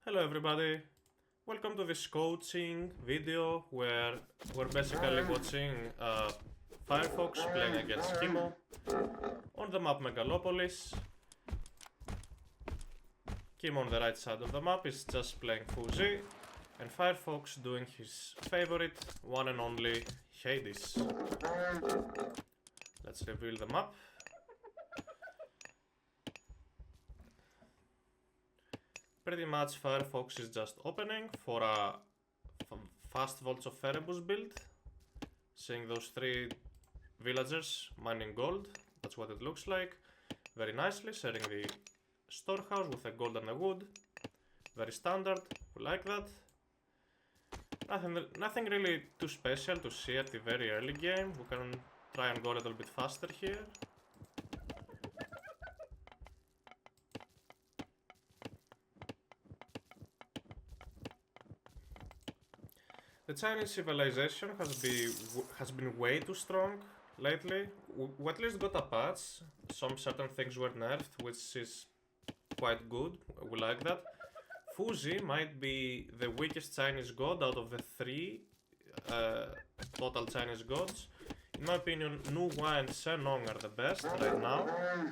Hello everybody, welcome to this coaching video where we're basically watching FireFox playing against Kimo on the map Megalopolis. Kimo on the right side of the map is just playing Fuxi and FireFox doing his favorite one and only Hades. Let's reveal the map. Pretty much FireFox is just opening for a fast Vaults of Erebus build. Seeing those three villagers mining gold, that's what it looks like. Very nicely, sharing the storehouse with the gold and the wood. Very standard, we like that. Nothing really too special to see at the very early game. We can try and go a little bit faster here. The Chinese civilization has been way too strong lately. We at least got a patch. Some certain things were nerfed, which is quite good. We like that. Fuxi might be the weakest Chinese god out of the three total Chinese gods. In my opinion, Nu Hua and Shenong are the best right now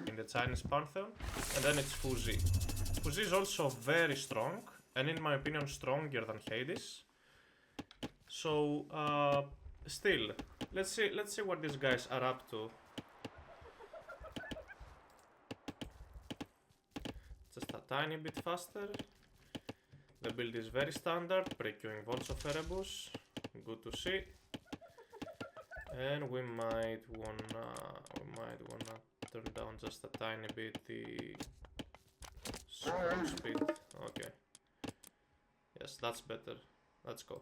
in the Chinese pantheon. And then it's Fuxi. Fuxi is also very strong, and in my opinion stronger than Hades. So, still, let's see what these guys are up to. Just a tiny bit faster. The build is very standard, pre-queuing Vaults of Erebus. Good to see. And we might wanna turn down just a tiny bit the scroll speed. Okay. Yes, that's better. Let's go.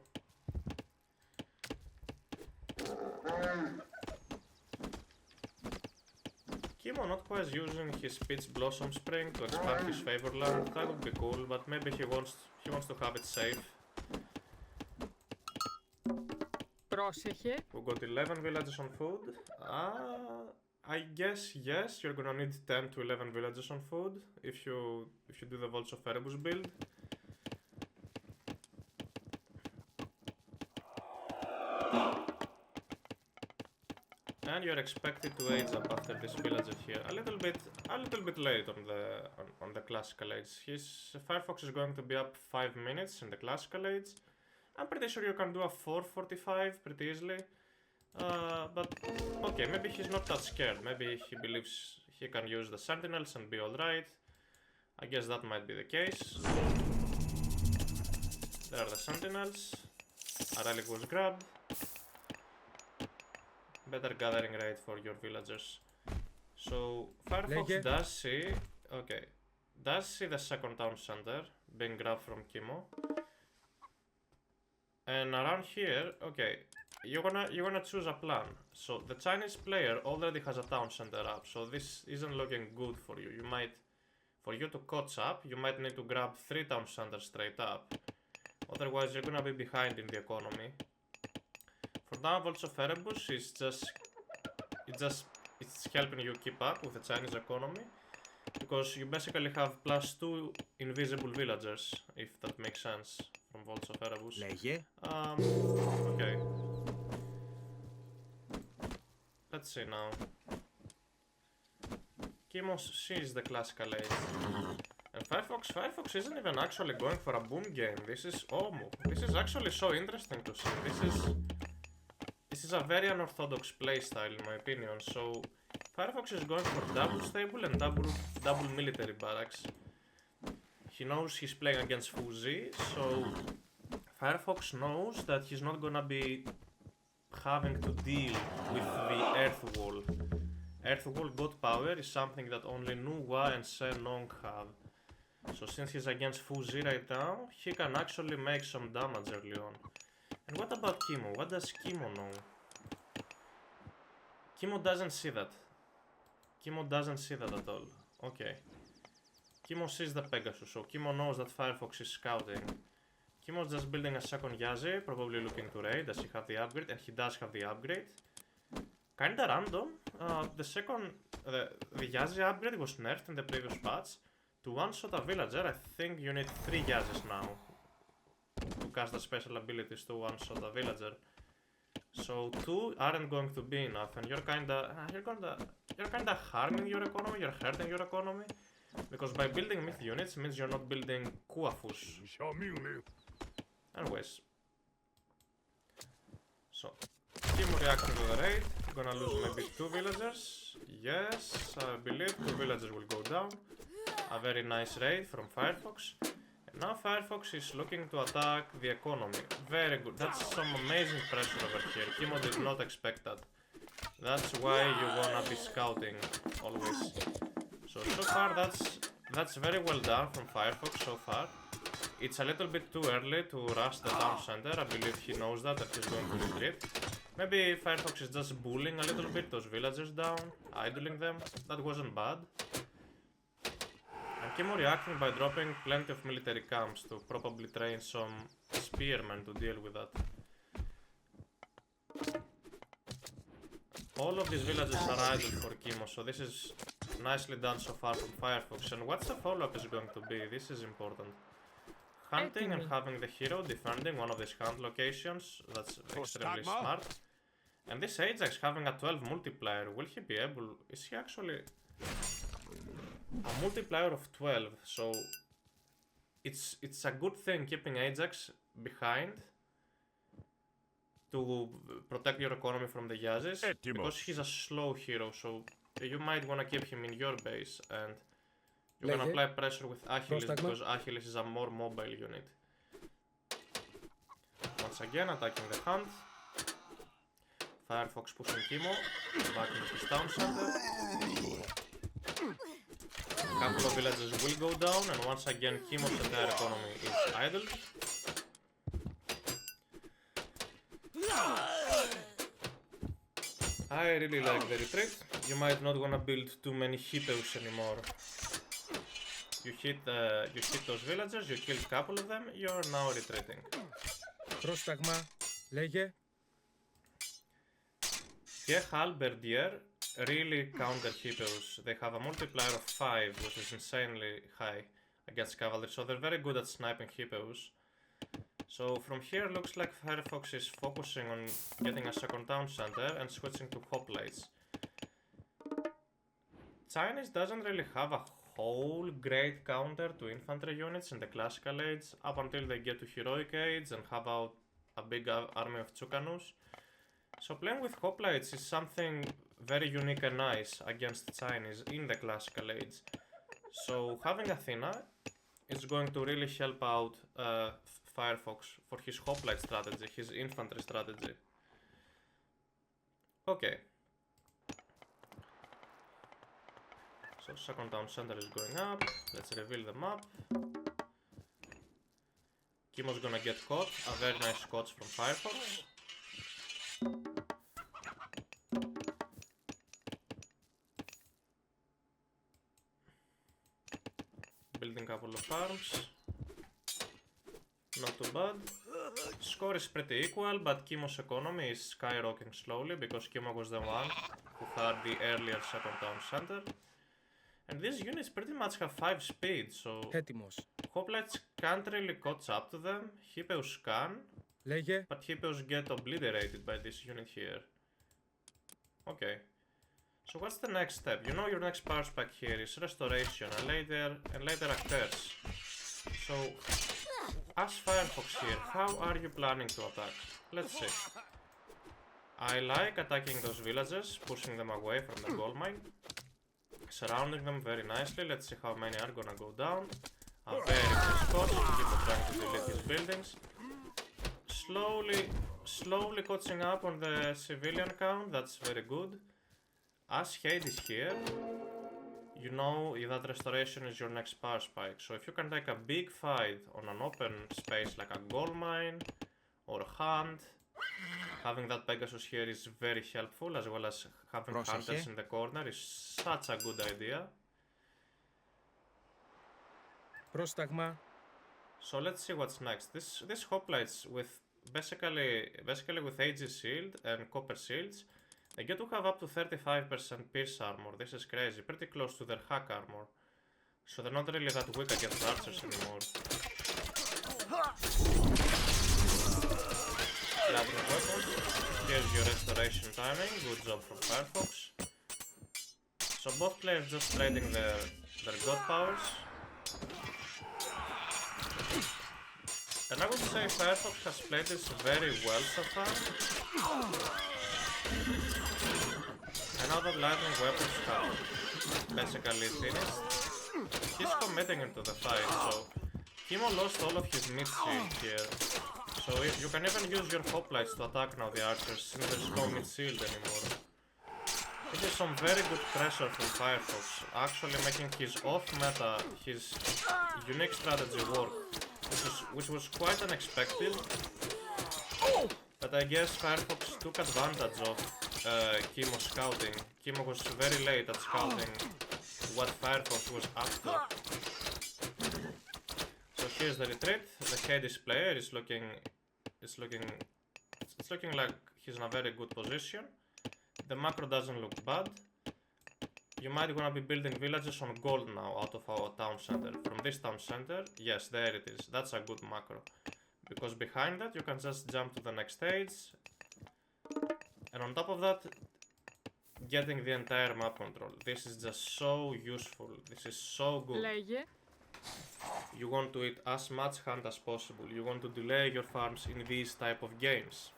Kimo not quite using his Peach Blossom Spring to expand his Favorland. That would be cool, but maybe he wants to have it safe. Πρόσεχε. We got 11 villages on food. I guess yes, you're gonna need 10 to 11 villages on food if you do the Vaults of Erebus build. And you're expected to age up after this villager here. A little bit late on the classical age. His FireFox is going to be up 5 minutes in the classical age. I'm pretty sure you can do a 4:45 pretty easily. But okay, maybe he's not that scared. Maybe he believes he can use the sentinels and be alright. I guess that might be the case. There are the sentinels. A relic was grabbed. Better gathering rate for your villagers. So FireFox does see the second town center being grabbed from Kimo. And around here, okay, you're gonna choose a plan. So the Chinese player already has a town center up, so this isn't looking good for you. For you to catch up, you might need to grab 3 town centers straight up. Otherwise, you're gonna be behind in the economy. For now, Vaults of Erebus is it's helping you keep up with the Chinese economy, because you basically have +2 invisible villagers, if that makes sense, from Vaults of Erebus. Okay. Let's see now. Kimo sees the classical age. And FireFox isn't even actually going for a boom game. This is actually so interesting to see. This is a very unorthodox playstyle in my opinion. So FireFox is going for double stable and double military barracks. He knows he's playing against Fuxi, so FireFox knows that he's not gonna be having to deal with the Earth Wall. Earth Wall God power is something that only Nu Hua and Shenong have. So since he's against Fuxi right now, he can actually make some damage early on. And what about Kimo? What does Kimo know? Kimo doesn't see that. Kimo doesn't see that at all. Okay. Kimo sees the Pegasus, so Kimo knows that FireFox is scouting. Kimo's just building a second Yazi, probably looking to raid. Does he have the upgrade? And he does have the upgrade. Kinda random. The Yazi upgrade was nerfed in the previous patch. To one-shot a villager, I think you need 3 gases now to cast the special abilities to one-shot a villager. So 2 aren't going to be enough, and you're kinda harming your economy, you're hurting your economy. Because by building myth units means you're not building Kuafus. Anyways. So, Kimo reacting to the raid, gonna lose maybe 2 villagers. Yes, I believe 2 villagers will go down. A very nice raid from FireFox. And now FireFox is looking to attack the economy. Very good, that's some amazing pressure over here. Kimo did not expect that. That's why you wanna be scouting always. So far that's very well done from FireFox so far. It's a little bit too early to rush the town center. I believe he knows that and he's going to retreat. Maybe FireFox is just bullying a little bit those villagers down, idling them. That wasn't bad. And Kimo reacting by dropping plenty of military camps to probably train some spearmen to deal with that. All of these villages are idle for Kimo, so this is nicely done so far from FireFox. And what's the follow-up is going to be? This is important. Hunting and having the hero defending one of these hunt locations, that's extremely smart. And this Ajax having a 12 multiplier, will he be able... Is he actually... A multiplier of 12, so... It's a good thing keeping Ajax behind to protect your economy from the Yazes, because he's a slow hero, so you might want to keep him in your base, and you can apply pressure with Achilles because Achilles is a more mobile unit. Once again attacking the hunt. FireFox pushing Kimo back into his town center. A couple of villages will go down, and once again Kimo's entire economy is idle. I really like the retreat. You might not wanna build too many Hipeus anymore. You hit those villagers, you killed a couple of them, you're now retreating. Πρόσταγμα, λέγε. Here Halberdier really counter Hipeus. They have a multiplier of 5, which is insanely high against cavalry, so they're very good at sniping Hipeus. So from here looks like FireFox is focusing on getting a second town center and switching to hoplites. Chinese doesn't really have a whole great counter to infantry units in the classical age up until they get to heroic age and have out a big army of Tsukanus. So playing with hoplites is something very unique and nice against Chinese in the classical age. So having Athena is going to really help out FireFox for his hoplite strategy, his infantry strategy. Okay. So second town center is going up. Let's reveal the map. Kimo's gonna get caught. A very nice scotch from FireFox. Building a couple of farms. Not too bad. Score is pretty equal, but Kimo's economy is skyrocketing slowly because Kimo was the one who had the earlier second town center. And these units pretty much have 5 speed, so hoplites can't really catch up to them. Hipeus can, but Hipeus get obliterated by this unit here. Okay. So what's the next step? You know your next power spike here is restoration and later actors. So as FireFox here, how are you planning to attack? Let's see. I like attacking those villages, pushing them away from the gold mine. Surrounding them very nicely. Let's see how many are gonna go down. A very good spot. People trying to delete these buildings. Slowly catching up on the civilian count. That's very good. As Hade is here, you know that restoration is your next power spike. So if you can take a big fight on an open space like a gold mine or a hunt, having that Pegasus here is very helpful, as well as having hunters in the corner is such a good idea. Πρόσταγμα. So let's see what's next. This hoplites with basically with Aegis shield and copper shields, they get to have up to 35% pierce armor. This is crazy, pretty close to their hack armor. So they're not really that weak against archers anymore. Lateral weapons. Here's your restoration timing. Good job from FireFox. So both players just trading their god powers. And I would say FireFox has played this very well so far. And now that lightning weapons have basically finished, he's committing into the fight, so Kimo lost all of his mid-shield here. So you can even use your hoplites to attack now the archers since there's no mid-shield anymore. This is some very good pressure from FireFox, actually making his off-meta, his unique strategy work, which was quite unexpected. But I guess FireFox took advantage of Kimo scouting. Kimo was very late at scouting what FireFox was up to. So here's the retreat. The Hades player is looking like he's in a very good position. The macro doesn't look bad. You might wanna be building villages on gold now out of our town center. From this town center, yes, there it is. That's a good macro. Because behind that, you can just jump to the next stage. And on top of that, getting the entire map control. This is just so useful. This is so good. Λέγε. You want to eat as much hunt as possible. You want to delay your farms in these type of games.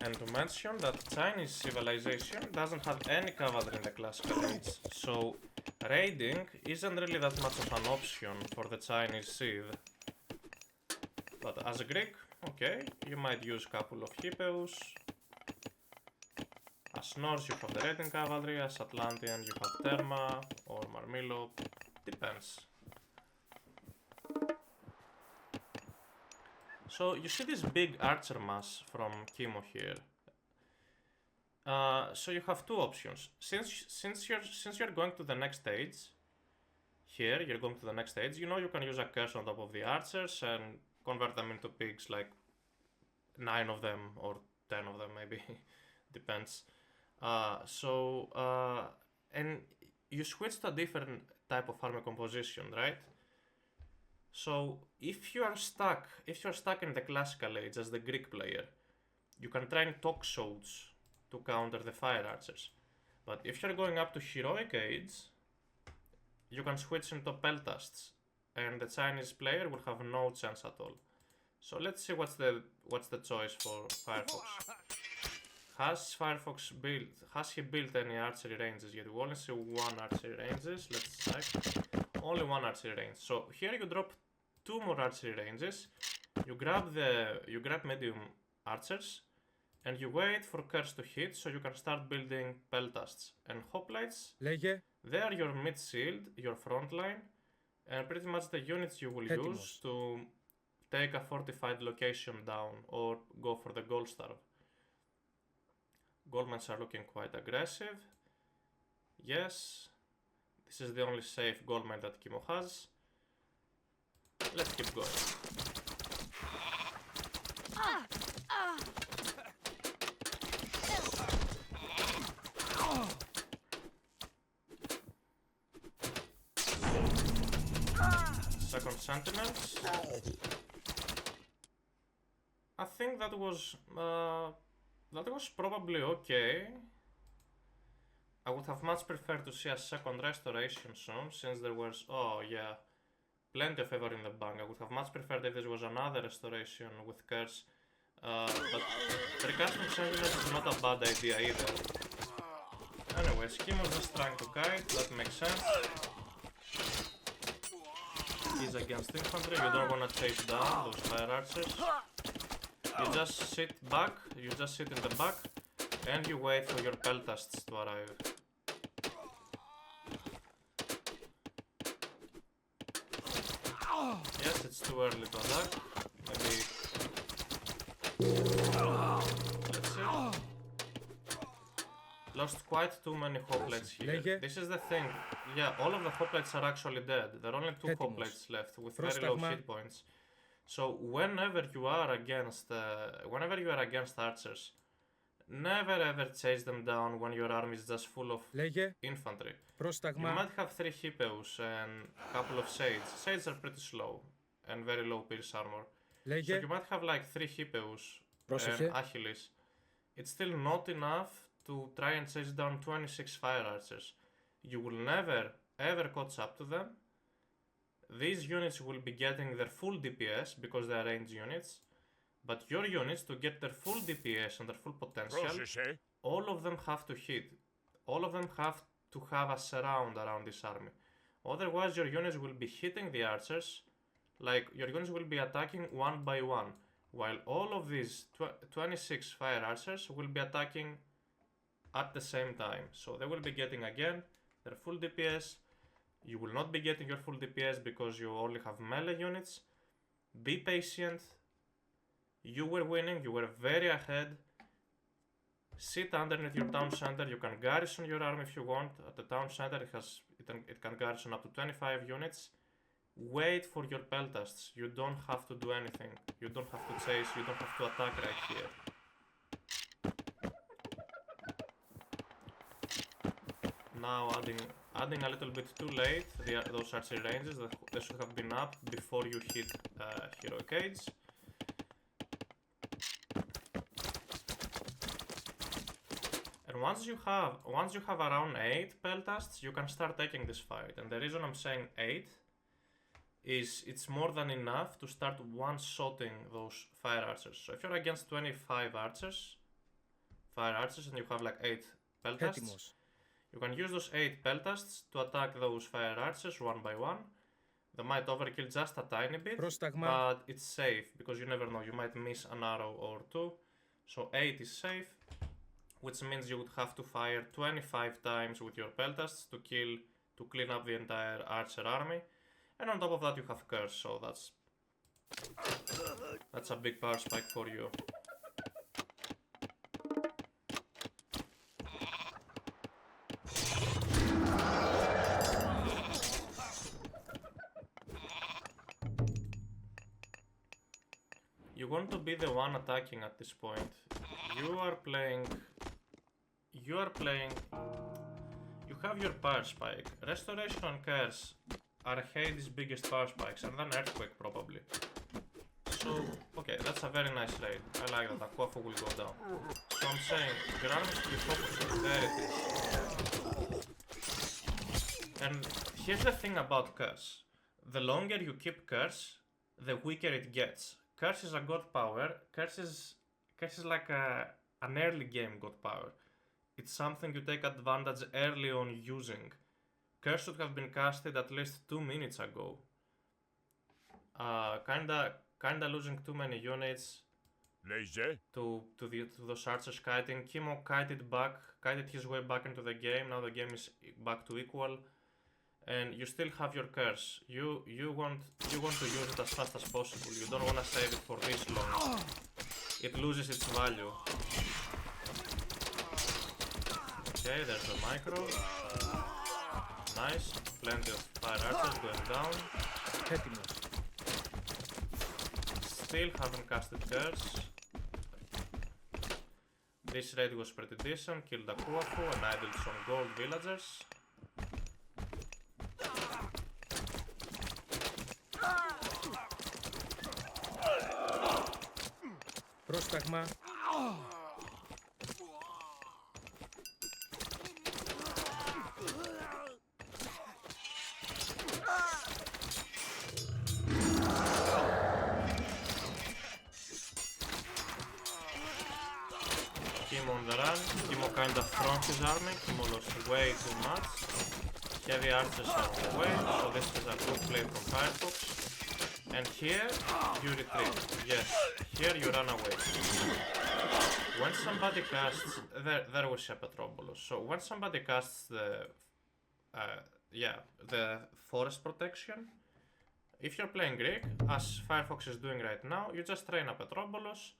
And to mention that Chinese civilization doesn't have any cavalry in the classical age, so raiding isn't really that much of an option for the Chinese Civ. But as a Greek, okay, you might use a couple of Hippeus. As Norse you have the raiding cavalry, as Atlantean you have Therma or Marmilo, depends. So you see this big archer mass from Kimo here. So you have two options. Since you're going to the next stage, here you're going to the next stage. You know you can use a curse on top of the archers and convert them into pigs, like 9 of them or 10 of them maybe, depends. And you switch to a different type of army composition, right? So if you're stuck in the classical age as the Greek player, you can train toxodes to counter the fire archers. But if you're going up to heroic age, you can switch into peltasts, and the Chinese player will have no chance at all. So let's see what's the choice for FireFox. Has he built any archery ranges yet? We only see 1 archery ranges. Let's check. Only 1 archery range. So here you drop 2 more archery ranges. You grab medium archers, and you wait for curse to hit so you can start building peltasts and hoplites. Λέγε. They are your mid shield, your front line, and pretty much the units you will use to take a fortified location down or go for the gold starve. Goldmines are looking quite aggressive. Yes, this is the only safe goldmine that Kimo has. Let's keep going. Second sentinels. I think that was probably okay. I would have much preferred to see a second restoration soon, since there was, oh yeah, plenty of favor in the bank. I would have much preferred if there was another restoration with curse. But recasting sentinels is not a bad idea either. Anyways, Kimo just trying to kite, that makes sense. He's against infantry, you don't wanna chase down those fire archers. You just sit back, you just sit in the back, and you wait for your peltasts to arrive. Yes, it's too early to attack. Maybe... Let's see. Lost quite too many hoplites here. This is the thing. Yeah, all of the hoplites are actually dead. There are only 2 hoplites left with very low hit points. So whenever you are against archers, never ever chase them down when your army is just full of Λέγε. infantry. You Πρόσταγμα. might have 3 Hippeus and a couple of Sage. Sage are pretty slow and very low pierce armor. So Λέγε. you might have like 3 Hippeus Πρόσεχε. and Achilles. It's still not enough to try and chase down 26 fire archers. You will never ever catch up to them. These units will be getting their full DPS because they are ranged units. But your units, to get their full DPS and their full potential, all of them have to hit. All of them have to have a surround around this army. Otherwise, your units will be hitting the archers, like your units will be attacking one by one, while all of these 26 fire archers will be attacking at the same time. So they will be getting again their full DPS. You will not be getting your full DPS because you only have melee units. Be patient. You were winning, you were very ahead. Sit underneath your town center. You can garrison your army if you want. At the town center, it can garrison up to 25 units. Wait for your peltasts. You don't have to do anything. You don't have to chase. You don't have to attack right here. Now adding a little bit too late those archery ranges that they should have been up before you hit heroic age. And once you have around 8 peltasts, you can start taking this fight. And the reason I'm saying 8 is it's more than enough to start one-shotting those fire archers. So if you're against 25 fire archers, and you have like 8 peltasts, Έτοιμος. you can use those 8 peltasts to attack those fire archers one by one. They might overkill just a tiny bit, Πρόσταγμα. but it's safe because you never know. You might miss an arrow or two. So 8 is safe, which means you would have to fire 25 times with your peltasts to clean up the entire archer army. And on top of that you have curse, so that's a big power spike for you. You want to be the one attacking at this point. You have your power spike. Restoration and curse are Hades' biggest power spikes, and then earthquake probably. So, okay, that's a very nice raid. I like that. Aquafu will go down. So I'm saying, your army should be focused. There it is. And here's the thing about curse. The longer you keep curse, the weaker it gets. Curse is a god power. Curse is like an early game god power. It's something you take advantage early on using. Curse should have been casted at least 2 minutes ago. Kinda losing too many units to those archers kiting. Kimo kited his way back into the game. Now the game is back to equal. And you still have your curse. You want to use it as fast as possible. You don't want to save it for this long. It loses its value. Okay, there's the micro. Nice. Plenty of fire archers going down. Έτοιμος. Still haven't casted curse. This raid was pretty decent. Killed a Kuafu and idled some gold villagers. Πρόσταγμα. Kimo on the run. Kimo kinda thrown his army. Kimo lost way too much. Heavy archers are on the way, so this is a good play from FireFox. And here, you retreat. Yes, here you run away. When somebody casts... There was Shepetrobolos. So when somebody casts the forest protection, if you're playing Greek, as FireFox is doing right now, you just train a Petrobolos,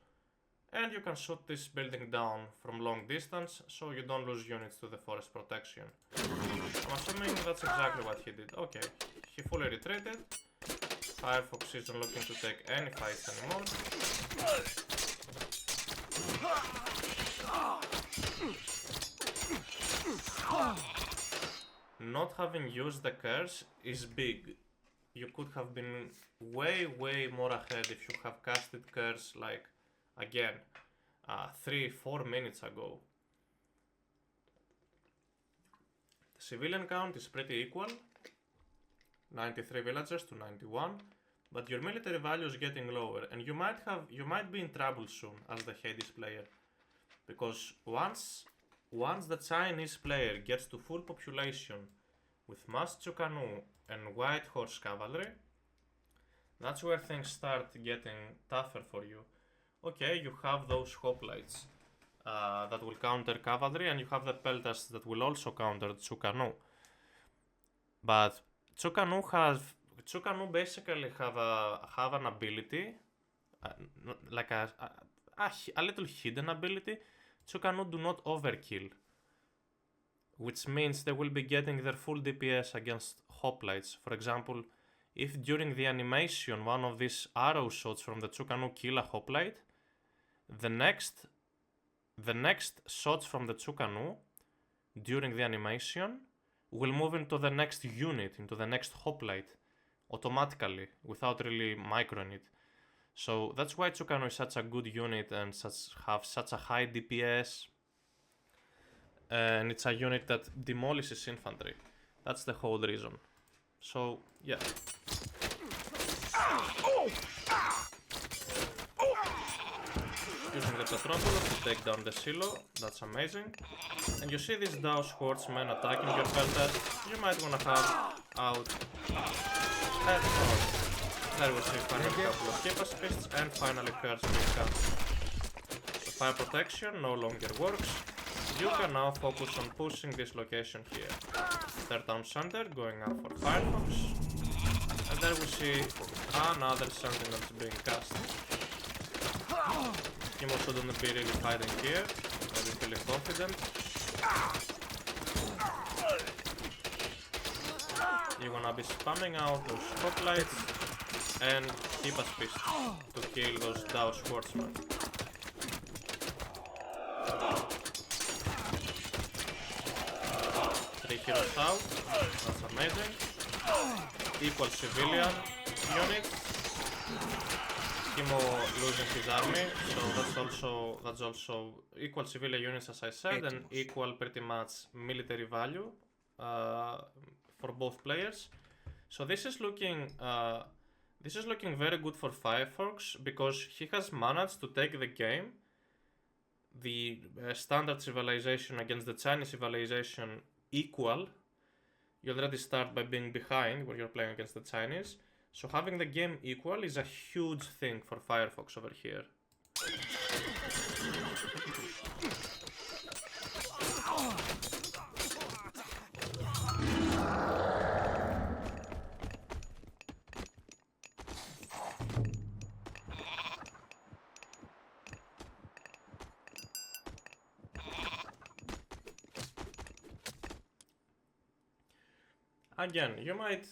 and you can shoot this building down from long distance, so you don't lose units to the forest protection. I'm assuming that's exactly what he did. Okay, he fully retreated. FireFox isn't looking to take any fights anymore. Not having used the curse is big. You could have been way more ahead if you have casted curse like again 3-4 minutes ago. The civilian count is pretty equal, 93 villagers to 91, but your military value is getting lower, and you might be in trouble soon as the Hades player, because once the Chinese player gets to full population with mass Tsukanu and White Horse Cavalry, that's where things start getting tougher for you. Okay, you have those hoplites that will counter cavalry, and you have the peltas that will also counter Tsukanu. But Tsukanu basically have an ability, like a little hidden ability. Tsukanu do not overkill, which means they will be getting their full DPS against hoplites. For example, if during the animation one of these arrow shots from the Tsukanu kill a hoplite, the next shots from the Tsukanu during the animation will move into the next unit, into the next hoplite, automatically, without really microing it. So that's why Tsukanu is such a good unit and have such a high DPS, and it's a unit that demolishes infantry. That's the whole reason. So yeah. Using the Petronpolis to take down the silo, that's amazing. And you see these Dao Swordsmen attacking your peltas, you might wanna have out headshot. There we see finally a couple of Keepa's Fists and finally Curse being cut. The fire protection no longer works. You can now focus on pushing this location here. Third Town Center going up for FireFox. And there we see another Sentinels being cast. Kimo shouldn't be really fighting here, maybe feeling confident. You're gonna be spamming out those spotlights and keep a fist to kill those Dao Swordsmen. Three heroes out, that's amazing. Equal civilian units. Kimo losing his army, so that's also equal civilian units as I said, and equal pretty much military value for both players. So this is looking very good for FireFox because he has managed to take the game, the standard civilization against the Chinese civilization equal. You already start by being behind when you're playing against the Chinese. So having the game equal is a huge thing for FireFox over here. Again, you might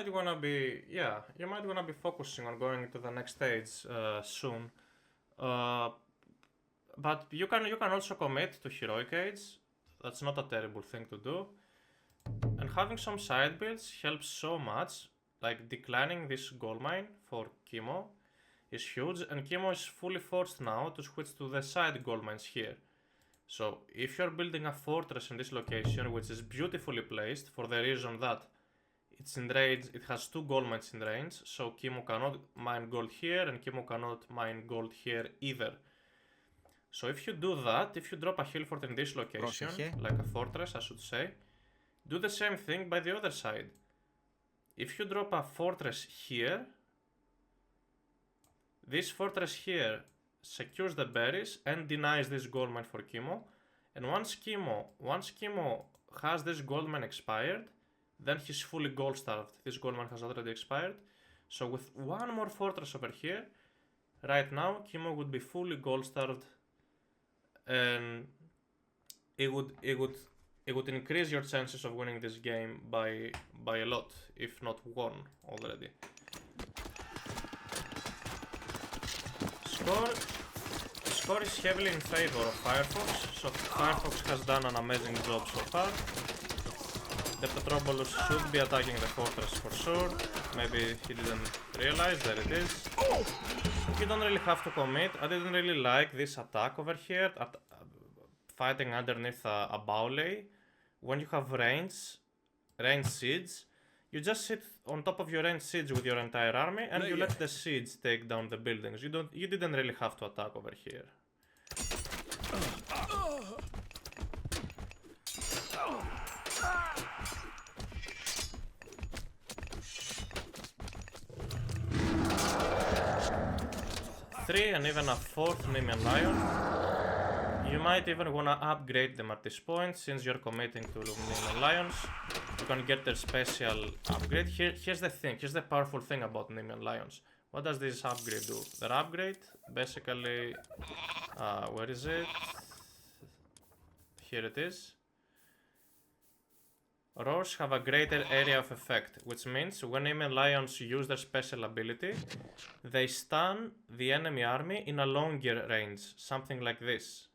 wanna be focusing on going to the next stage soon. But you can also commit to Heroic Age. That's not a terrible thing to do. And having some side builds helps so much. Like declining this gold mine for Kimo is huge, and Kimo is fully forced now to switch to the side gold mines here. So if you're building a fortress in this location, which is beautifully placed for the reason that it's in range, it has two gold mines in range, so Kimo cannot mine gold here and Kimo cannot mine gold here either. So if you do that, if you drop a hill fort in this location, like a fortress I should say, do the same thing by the other side. If you drop a fortress here, this fortress here secures the berries and denies this gold mine for Kimo. And once Kimo has this gold mine expired, then he's fully gold starved. This gold mine has already expired. So with one more fortress over here, right now Kimo would be fully gold starved, and it would increase your chances of winning this game by a lot, if not won already. score is heavily in favor of FireFox, so FireFox has done an amazing job so far. The Petrobolus should be attacking the fortress for sure. Maybe he didn't realize, there it is. You don't really have to commit. I didn't really like this attack over here, fighting underneath a Bauley. When you have range siege, you just sit on top of your range siege with your entire army and you let the siege take down the buildings. You didn't really have to attack over here. Three and even a fourth Nemean Lion. You might even wanna upgrade them at this point, since you're committing to Nemean Lions. You can get their special upgrade. Here's the thing, here's the powerful thing about Nemean Lions. What does this upgrade do? Their upgrade, basically, where is it? Here it is. Roars have a greater area of effect, which means when Nemean Lions use their special ability, they stun the enemy army in a longer range, something like this.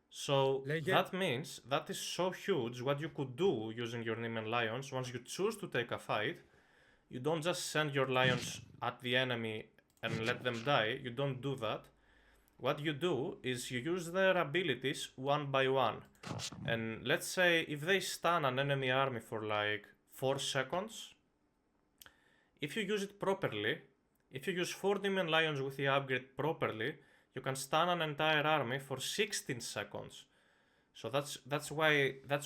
So that means that is so huge what you could do using your Nemean Lions. Once you choose to take a fight, you don't just send your lions at the enemy and let them die. You don't do that. What you do is you use their abilities one by one. And let's say if they stun an enemy army for like 4 seconds, if you use it properly, if you use 4 Nemean Lions with the upgrade properly, you can stun an entire army for 16 seconds. So that's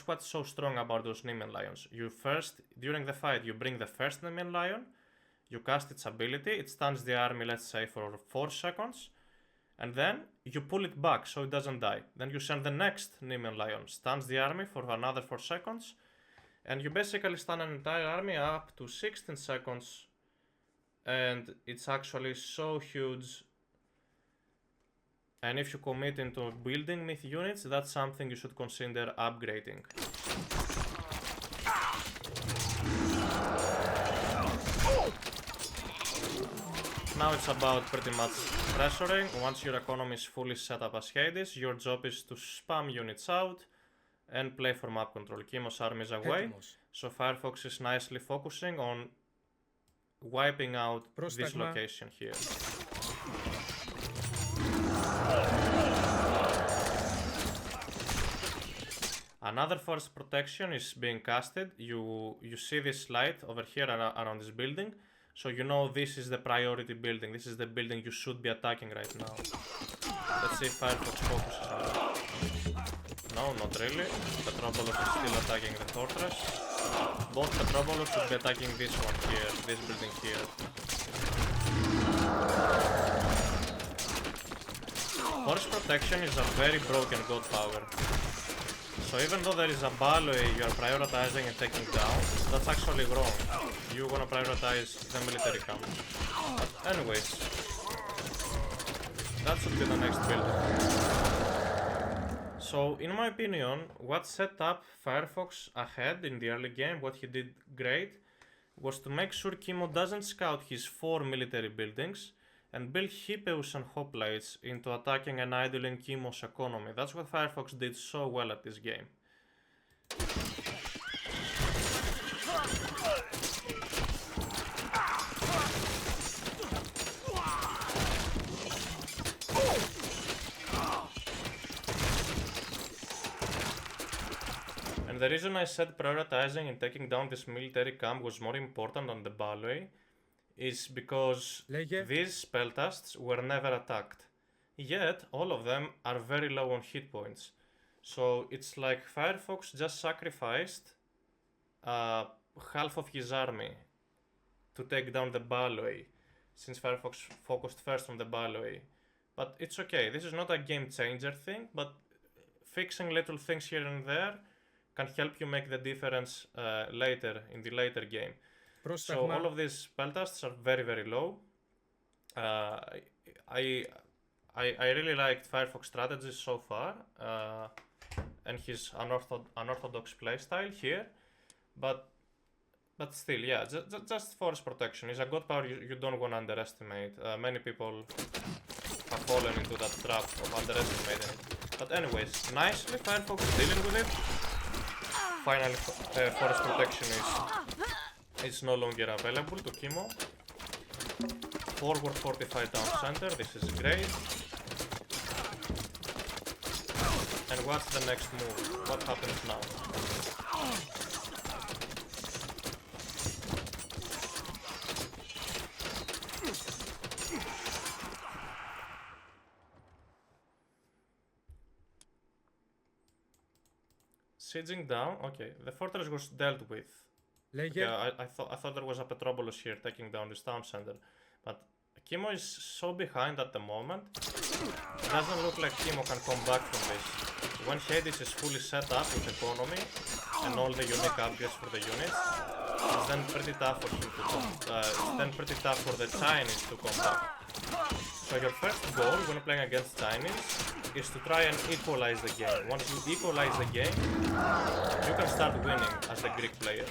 what's so strong about those Nemean Lions. You first, during the fight, you bring the first Nemean Lion, you cast its ability, it stuns the army, let's say, for 4 seconds, and then you pull it back so it doesn't die. Then you send the next Nemean Lion, stuns the army for another 4 seconds, and you basically stun an entire army up to 16 seconds, and it's actually so huge. And if you commit into building myth units, that's something you should consider upgrading. Now it's about pretty much pressuring. Once your economy is fully set up as Hades, your job is to spam units out and play for map control. Kimo's army is away, so FireFox is nicely focusing on wiping out this location here. Another force protection is being casted. You see this light over here around this building, so you know this is the priority building. This is the building you should be attacking right now. Let's see if FireFox focuses on that. No, not really. Petrobolus is still attacking the fortress. Both Petrobolus should be attacking this one here, this building here. Force protection is a very broken god power. So even though there is a Balway you are prioritizing and taking down, that's actually wrong. You wanna prioritize the military camp. But anyways, that should be the next building. So in my opinion, what set up FireFox ahead in the early game, what he did great, was to make sure Kimo doesn't scout his 4 military buildings and build Hippeus and Hoplites into attacking and idling Kimo's economy. That's what FireFox did so well at this game. And the reason I said prioritizing and taking down this military camp was more important than the Balway is because these spellcasts were never attacked. Yet, all of them are very low on hit points. So it's like FireFox just sacrificed half of his army to take down the Balway, since FireFox focused first on the Balway. But it's okay, this is not a game changer thing, but fixing little things here and there can help you make the difference later, in the later game. So all of these spellcasts are very, very low. I really liked FireFox strategies so far, and his unorthodox playstyle here, but still, yeah, just force protection is a god power you don't want to underestimate. Many people have fallen into that trap of underestimating it. But anyways, nicely FireFox is dealing with it. Finally, forest protection is no longer available to Kimo. Forward 45 down center, this is great. And what's the next move? What happens now? Sieging down, okay, the fortress was dealt with. Λέγε. Yeah, I thought there was a Petropolis here taking down this town center, but Kimo is so behind at the moment. It doesn't look like Kimo can come back from this. When Hades is fully set up with economy and all the unique upgrades for the units, it's then pretty tough for him to come. It's then pretty tough for the Chinese to come back. So your first goal when playing against Chinese is to try and equalize the game. Once you equalize the game, you can start winning as the Greek player.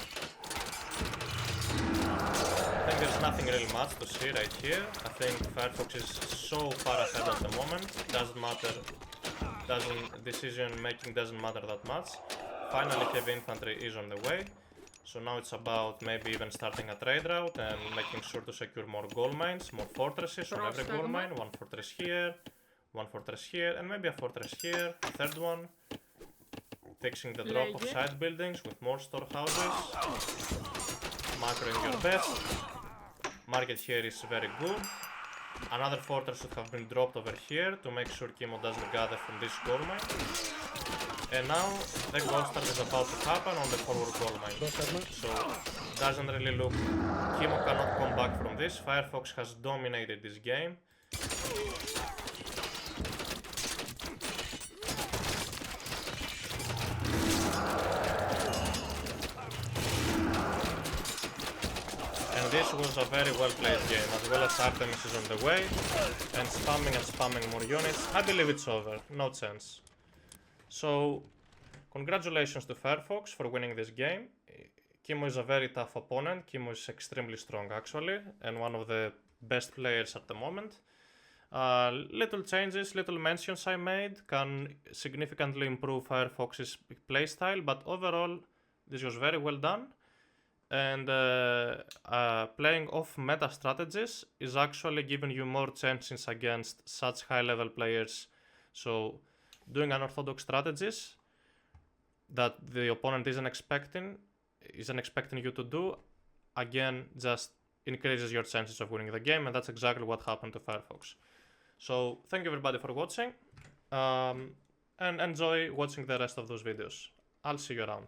I think there's nothing really much to see right here. I think FireFox is so far ahead at the moment. Doesn't matter. Decision making doesn't matter that much. Finally, heavy infantry is on the way. So now it's about maybe even starting a trade route and making sure to secure more gold mines, more fortresses on every gold mine. One fortress here, one fortress here, and maybe a fortress here. A third one. Fixing the drop of side buildings with more storehouses. Macroing your best. Market here is very good. Another fortress should have been dropped over here to make sure Kimo doesn't gather from this gold mine. And now the gold start is about to happen on the forward gold mine. So doesn't really look. Kimo cannot come back from this. FireFox has dominated this game. And this was a very well played game, as well as Artemis is on the way, and spamming more units. I believe it's over, no chance. So, congratulations to FireFox for winning this game. Kimo is a very tough opponent. Kimo is extremely strong actually, and one of the best players at the moment. Little changes, little mentions I made can significantly improve FireFox's playstyle, but overall this was very well done. And playing off meta strategies is actually giving you more chances against such high level players. So doing unorthodox strategies that the opponent isn't expecting you to do, again, just increases your chances of winning the game, and that's exactly what happened to FireFox. So thank you everybody for watching, and enjoy watching the rest of those videos. I'll see you around.